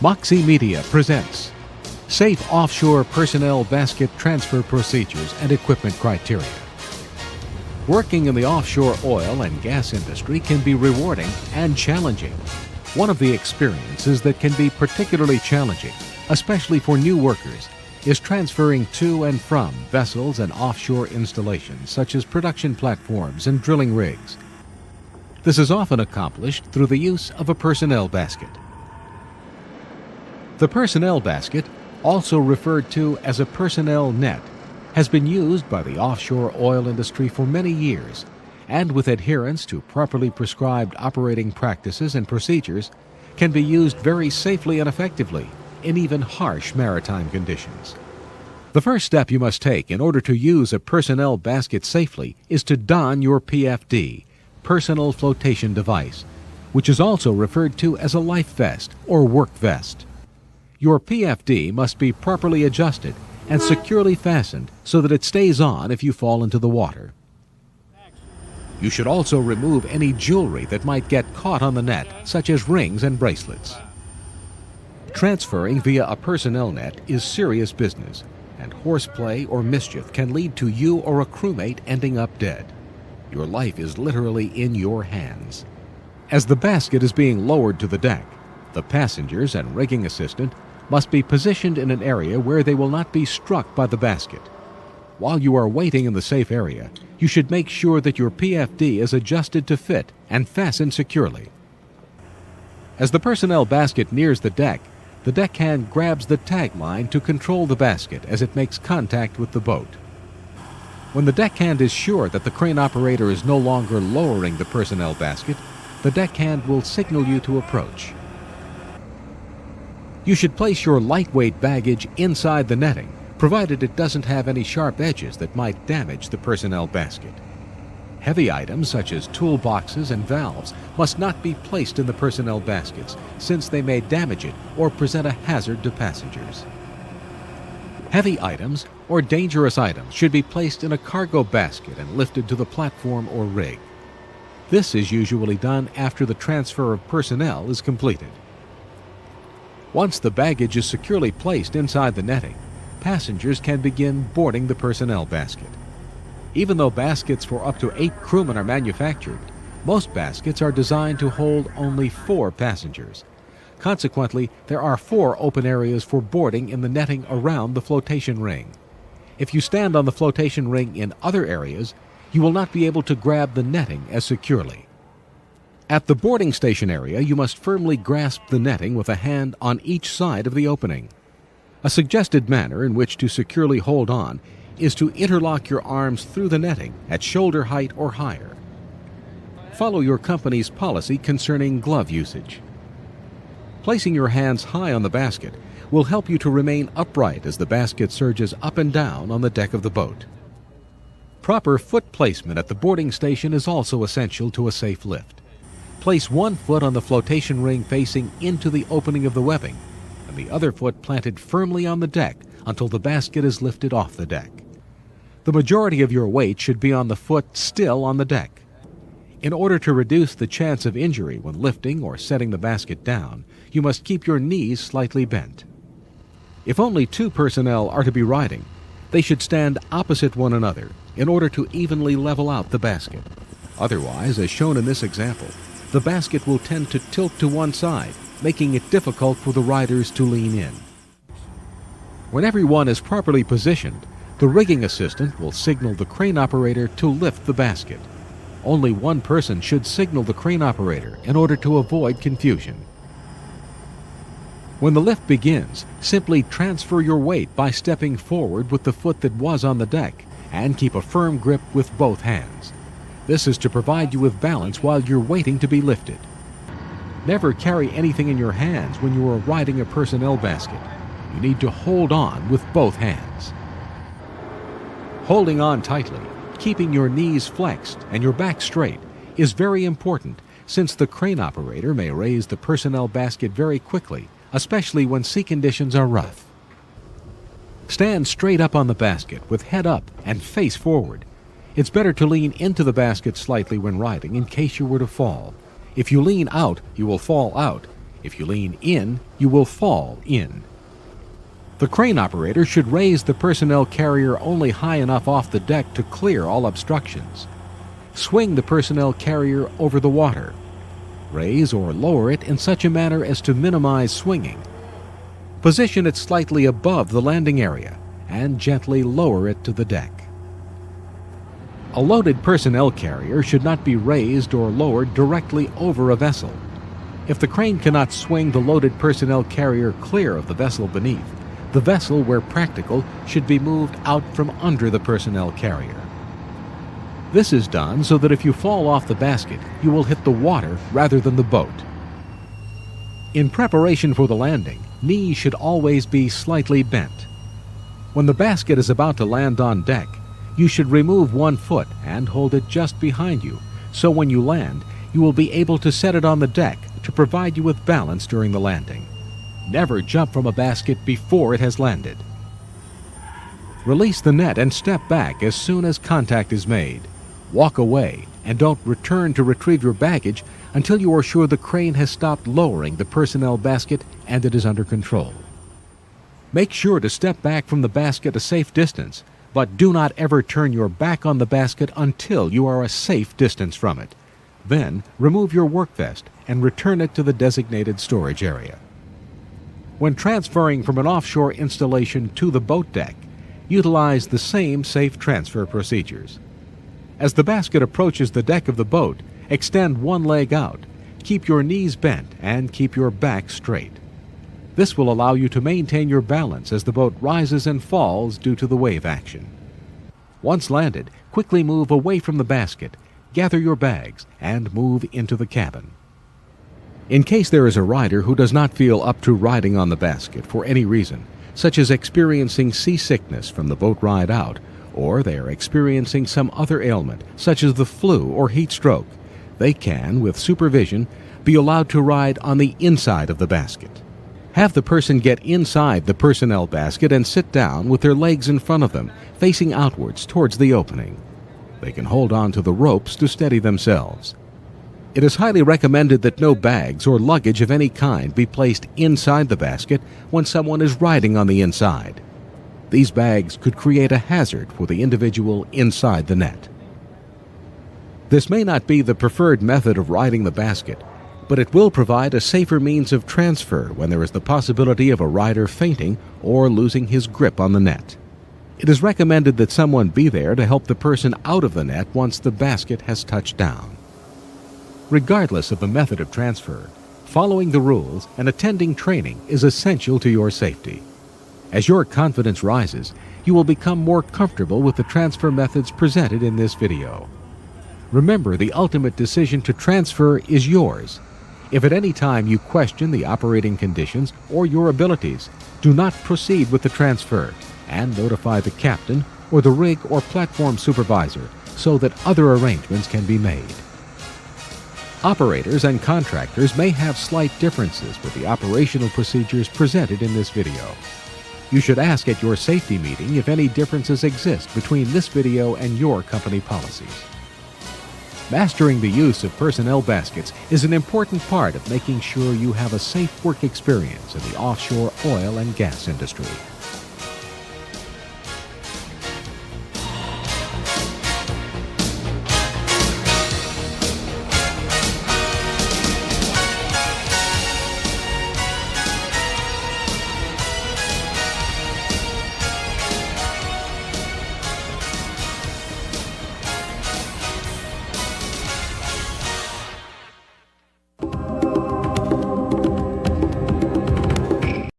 Moxie Media presents Safe Offshore Personnel Basket Transfer Procedures and Equipment Criteria. Working in the offshore oil and gas industry can be rewarding and challenging. One of the experiences that can be particularly challenging, especially for new workers, is transferring to and from vessels and offshore installations such as production platforms and drilling rigs. This is often accomplished through the use of a personnel basket. The personnel basket, also referred to as a personnel net, has been used by the offshore oil industry for many years, and with adherence to properly prescribed operating practices and procedures, can be used very safely and effectively in even harsh maritime conditions. The first step you must take in order to use a personnel basket safely is to don your PFD, personal flotation device, which is also referred to as a life vest or work vest. Your PFD must be properly adjusted and securely fastened so that it stays on if you fall into the water. You should also remove any jewelry that might get caught on the net, such as rings and bracelets. Transferring via a personnel net is serious business, and horseplay or mischief can lead to you or a crewmate ending up dead. Your life is literally in your hands. As the basket is being lowered to the deck, the passengers and rigging assistant must be positioned in an area where they will not be struck by the basket. While you are waiting in the safe area, you should make sure that your PFD is adjusted to fit and fastened securely. As the personnel basket nears the deckhand grabs the tag line to control the basket as it makes contact with the boat. When the deckhand is sure that the crane operator is no longer lowering the personnel basket, the deckhand will signal you to approach. You should place your lightweight baggage inside the netting, provided it doesn't have any sharp edges that might damage the personnel basket. Heavy items such as toolboxes and valves must not be placed in the personnel baskets, since they may damage it or present a hazard to passengers. Heavy items or dangerous items should be placed in a cargo basket and lifted to the platform or rig. This is usually done after the transfer of personnel is completed. Once the baggage is securely placed inside the netting, passengers can begin boarding the personnel basket. Even though baskets for up to 8 crewmen are manufactured, most baskets are designed to hold only 4 passengers. Consequently, there are 4 open areas for boarding in the netting around the flotation ring. If you stand on the flotation ring in other areas, you will not be able to grab the netting as securely. At the boarding station area, you must firmly grasp the netting with a hand on each side of the opening. A suggested manner in which to securely hold on is to interlock your arms through the netting at shoulder height or higher. Follow your company's policy concerning glove usage. Placing your hands high on the basket will help you to remain upright as the basket surges up and down on the deck of the boat. Proper foot placement at the boarding station is also essential to a safe lift. Place one foot on the flotation ring facing into the opening of the webbing, and the other foot planted firmly on the deck until the basket is lifted off the deck. The majority of your weight should be on the foot still on the deck. In order to reduce the chance of injury when lifting or setting the basket down, you must keep your knees slightly bent. If only 2 personnel are to be riding, they should stand opposite one another in order to evenly level out the basket. Otherwise, as shown in this example, the basket will tend to tilt to one side, making it difficult for the riders to lean in. When everyone is properly positioned, the rigging assistant will signal the crane operator to lift the basket. Only one person should signal the crane operator in order to avoid confusion. When the lift begins, simply transfer your weight by stepping forward with the foot that was on the deck and keep a firm grip with both hands. This is to provide you with balance while you're waiting to be lifted. Never carry anything in your hands when you are riding a personnel basket. You need to hold on with both hands. Holding on tightly, keeping your knees flexed and your back straight is very important, since the crane operator may raise the personnel basket very quickly, especially when sea conditions are rough. Stand straight up on the basket with head up and face forward. It's better to lean into the basket slightly when riding in case you were to fall. If you lean out, you will fall out. If you lean in, you will fall in. The crane operator should raise the personnel carrier only high enough off the deck to clear all obstructions. Swing the personnel carrier over the water. Raise or lower it in such a manner as to minimize swinging. Position it slightly above the landing area and gently lower it to the deck. A loaded personnel carrier should not be raised or lowered directly over a vessel. If the crane cannot swing the loaded personnel carrier clear of the vessel beneath, the vessel, where practical, should be moved out from under the personnel carrier. This is done so that if you fall off the basket, you will hit the water rather than the boat. In preparation for the landing, knees should always be slightly bent. When the basket is about to land on deck, you should remove one foot and hold it just behind you, so when you land, you will be able to set it on the deck to provide you with balance during the landing. Never jump from a basket before it has landed. Release the net and step back as soon as contact is made. Walk away and don't return to retrieve your baggage until you are sure the crane has stopped lowering the personnel basket and it is under control. Make sure to step back from the basket a safe distance, but do not ever turn your back on the basket until you are a safe distance from it. Then remove your work vest and return it to the designated storage area. When transferring from an offshore installation to the boat deck, utilize the same safe transfer procedures. As the basket approaches the deck of the boat, extend one leg out, keep your knees bent, and keep your back straight. This will allow you to maintain your balance as the boat rises and falls due to the wave action. Once landed, quickly move away from the basket, gather your bags, and move into the cabin. In case there is a rider who does not feel up to riding on the basket for any reason, such as experiencing seasickness from the boat ride out, or they are experiencing some other ailment, such as the flu or heat stroke, they can, with supervision, be allowed to ride on the inside of the basket. Have the person get inside the personnel basket and sit down with their legs in front of them, facing outwards towards the opening. They can hold on to the ropes to steady themselves. It is highly recommended that no bags or luggage of any kind be placed inside the basket when someone is riding on the inside. These bags could create a hazard for the individual inside the net. This may not be the preferred method of riding the basket, but it will provide a safer means of transfer when there is the possibility of a rider fainting or losing his grip on the net. It is recommended that someone be there to help the person out of the net once the basket has touched down. Regardless of the method of transfer, following the rules and attending training is essential to your safety. As your confidence rises, you will become more comfortable with the transfer methods presented in this video. Remember, the ultimate decision to transfer is yours. If at any time you question the operating conditions or your abilities, do not proceed with the transfer and notify the captain or the rig or platform supervisor so that other arrangements can be made. Operators and contractors may have slight differences with the operational procedures presented in this video. You should ask at your safety meeting if any differences exist between this video and your company policies. Mastering the use of personnel baskets is an important part of making sure you have a safe work experience in the offshore oil and gas industry.